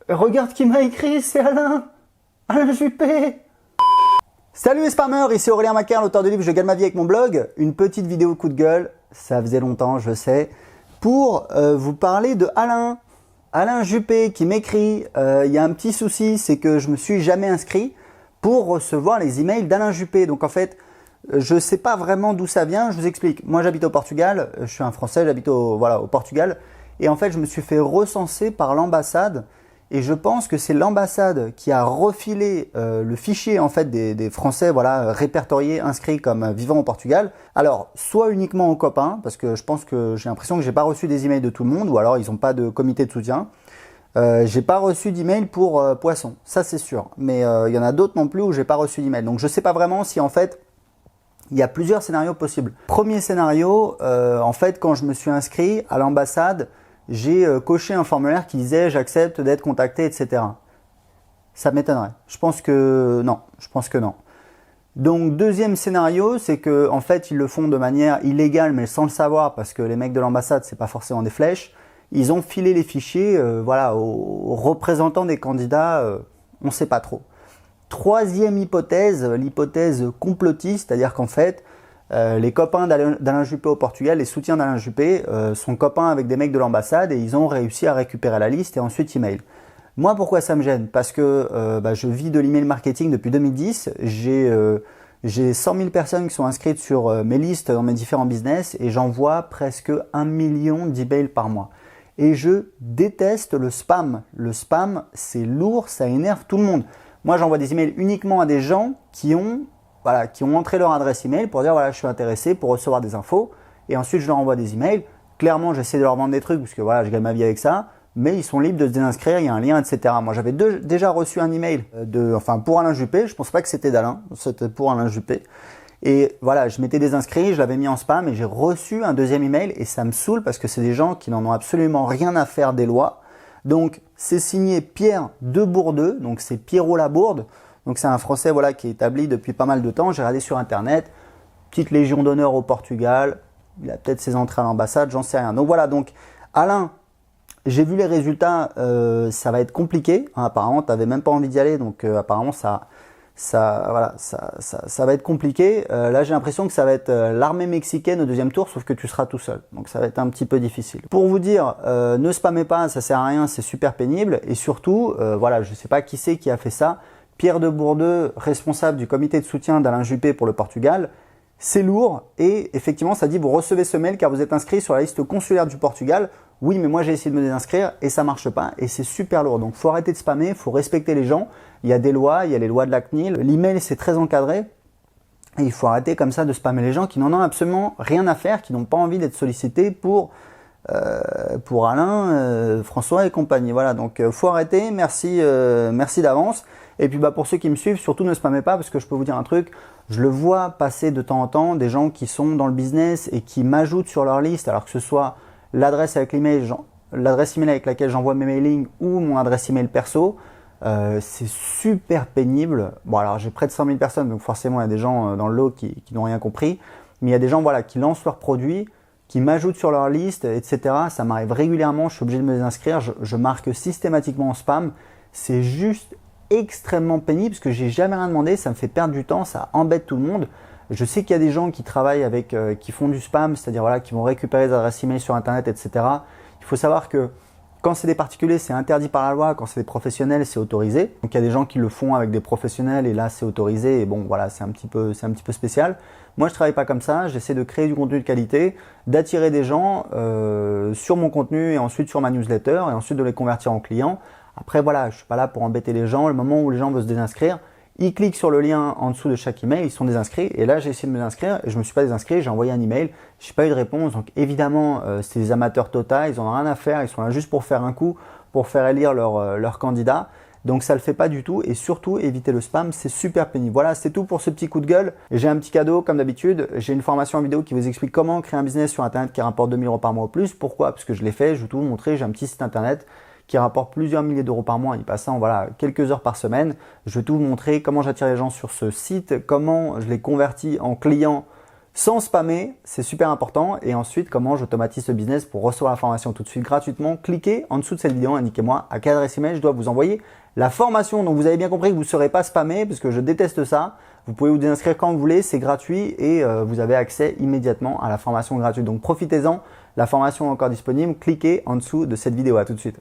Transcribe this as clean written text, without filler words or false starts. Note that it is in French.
Regarde qui m'a écrit, c'est Alain Juppé. Salut les spammers, ici Aurélien Macaire, l'auteur du livre Je gagne ma vie avec mon blog. Une petite vidéo coup de gueule, ça faisait longtemps, je sais, pour vous parler de Alain Juppé qui m'écrit. Il y a un petit souci, c'est que je me suis jamais inscrit pour recevoir les emails d'Alain Juppé. Donc en fait, je sais pas vraiment d'où ça vient, je vous explique. Moi j'habite au Portugal, je suis un Français, j'habite au Portugal. Et en fait, je me suis fait recenser par l'ambassade. Et je pense que c'est l'ambassade qui a refilé le fichier en fait des Français répertoriés, inscrits comme vivant au Portugal. Alors, soit uniquement aux copains, parce que je pense que j'ai l'impression que j'ai pas reçu des emails de tout le monde, ou alors ils n'ont pas de comité de soutien. J'ai pas reçu d'email pour Poisson, ça c'est sûr. Mais il y en a d'autres non plus où j'ai pas reçu d'email. Donc je sais pas vraiment si en fait il y a plusieurs scénarios possibles. Premier scénario, en fait quand je me suis inscrit à l'ambassade, j'ai coché un formulaire qui disait j'accepte d'être contacté, etc. Ça m'étonnerait. Je pense que non. Donc deuxième scénario, c'est que en fait ils le font de manière illégale mais sans le savoir parce que les mecs de l'ambassade c'est pas forcément des flèches. Ils ont filé les fichiers aux représentants des candidats, on sait pas trop. Troisième hypothèse, l'hypothèse complotiste, c'est-à-dire qu'en fait les copains d'Alain Juppé au Portugal, les soutiens d'Alain Juppé, sont copains avec des mecs de l'ambassade et ils ont réussi à récupérer la liste et ensuite email. Moi, pourquoi ça me gêne? Parce que je vis de l'email marketing depuis 2010. J'ai 100 000 personnes qui sont inscrites sur mes listes dans mes différents business et j'envoie presque 1 million d'emails par mois. Et je déteste le spam. Le spam, c'est lourd, ça énerve tout le monde. Moi, j'envoie des emails uniquement à des gens qui ont entré leur adresse email pour dire voilà, je suis intéressé pour recevoir des infos. Et ensuite, je leur envoie des emails. Clairement, j'essaie de leur vendre des trucs parce que voilà, je gagne ma vie avec ça. Mais ils sont libres de se désinscrire, il y a un lien, etc. Moi, j'avais déjà reçu un email pour Alain Juppé. Je pense pas que c'était d'Alain, c'était pour Alain Juppé. Et voilà, je m'étais désinscrit, je l'avais mis en spam et j'ai reçu un deuxième email et ça me saoule parce que c'est des gens qui n'en ont absolument rien à faire des lois. Donc, c'est signé Pierre de Bourdeux, donc c'est Pierrot Labourde. Donc c'est un Français qui est établi depuis pas mal de temps. J'ai regardé sur internet, petite légion d'honneur au Portugal. Il a peut-être ses entrées à l'ambassade, j'en sais rien. Donc voilà, donc Alain, j'ai vu les résultats, ça va être compliqué. Apparemment, tu n'avais même pas envie d'y aller, donc apparemment ça va être compliqué. Là, j'ai l'impression que ça va être l'armée mexicaine au deuxième tour, sauf que tu seras tout seul. Donc ça va être un petit peu difficile. Pour vous dire, ne spammez pas, ça sert à rien, c'est super pénible. Et surtout, je sais pas qui c'est qui a fait ça. Pierre de Bourdeux, responsable du comité de soutien d'Alain Juppé pour le Portugal, c'est lourd et effectivement ça dit vous recevez ce mail car vous êtes inscrit sur la liste consulaire du Portugal. Oui mais moi j'ai essayé de me désinscrire et ça marche pas et c'est super lourd. Donc faut arrêter de spammer, faut respecter les gens. Il y a des lois, il y a les lois de la CNIL. L'email c'est très encadré et il faut arrêter comme ça de spammer les gens qui n'en ont absolument rien à faire, qui n'ont pas envie d'être sollicités pour Alain, François et compagnie. Voilà, donc faut arrêter, merci d'avance. Et puis pour ceux qui me suivent, surtout ne spammez pas parce que je peux vous dire un truc, je le vois passer de temps en temps, des gens qui sont dans le business et qui m'ajoutent sur leur liste, alors que ce soit l'adresse email avec laquelle j'envoie mes mailings ou mon adresse email perso, c'est super pénible. Bon alors j'ai près de 100 000 personnes, donc forcément il y a des gens dans le lot qui n'ont rien compris, mais il y a des gens qui lancent leurs produits, qui m'ajoutent sur leur liste, etc. Ça m'arrive régulièrement, je suis obligé de me désinscrire, je marque systématiquement en spam, c'est juste extrêmement pénible parce que j'ai jamais rien demandé, ça me fait perdre du temps, ça embête tout le monde. Je sais qu'il y a des gens qui travaillent qui font du spam, c'est-à-dire qui vont récupérer les adresses email sur internet, etc. Il faut savoir que quand c'est des particuliers, c'est interdit par la loi, quand c'est des professionnels, c'est autorisé. Donc il y a des gens qui le font avec des professionnels et là c'est autorisé et bon voilà, c'est un petit peu spécial. Moi je travaille pas comme ça, j'essaie de créer du contenu de qualité, d'attirer des gens sur mon contenu et ensuite sur ma newsletter et ensuite de les convertir en clients. Après voilà, je suis pas là pour embêter les gens. Le moment où les gens veulent se désinscrire, ils cliquent sur le lien en dessous de chaque email, ils sont désinscrits. Et là, j'ai essayé de me désinscrire et je me suis pas désinscrit. J'ai envoyé un email, j'ai pas eu de réponse. Donc évidemment, c'est des amateurs total, ils en ont rien à faire. Ils sont là juste pour faire un coup, pour faire élire leur candidat. Donc ça le fait pas du tout. Et surtout, éviter le spam, c'est super pénible. Voilà, c'est tout pour ce petit coup de gueule. J'ai un petit cadeau comme d'habitude. J'ai une formation en vidéo qui vous explique comment créer un business sur internet qui rapporte 2 000 € par mois ou plus. Pourquoi? Parce que je l'ai fait. Je vais tout vous montrer. J'ai un petit site internet qui rapporte plusieurs milliers d'euros par mois en y passant quelques heures par semaine. Je vais tout vous montrer comment j'attire les gens sur ce site, comment je les convertis en clients sans spammer, c'est super important. Et ensuite, comment j'automatise ce business pour recevoir la formation tout de suite gratuitement. Cliquez en dessous de cette vidéo, indiquez-moi à quelle adresse email je dois vous envoyer la formation. Donc vous avez bien compris que vous ne serez pas spammé parce que je déteste ça. Vous pouvez vous désinscrire quand vous voulez, c'est gratuit et vous avez accès immédiatement à la formation gratuite. Donc profitez-en, la formation est encore disponible. Cliquez en dessous de cette vidéo. À tout de suite.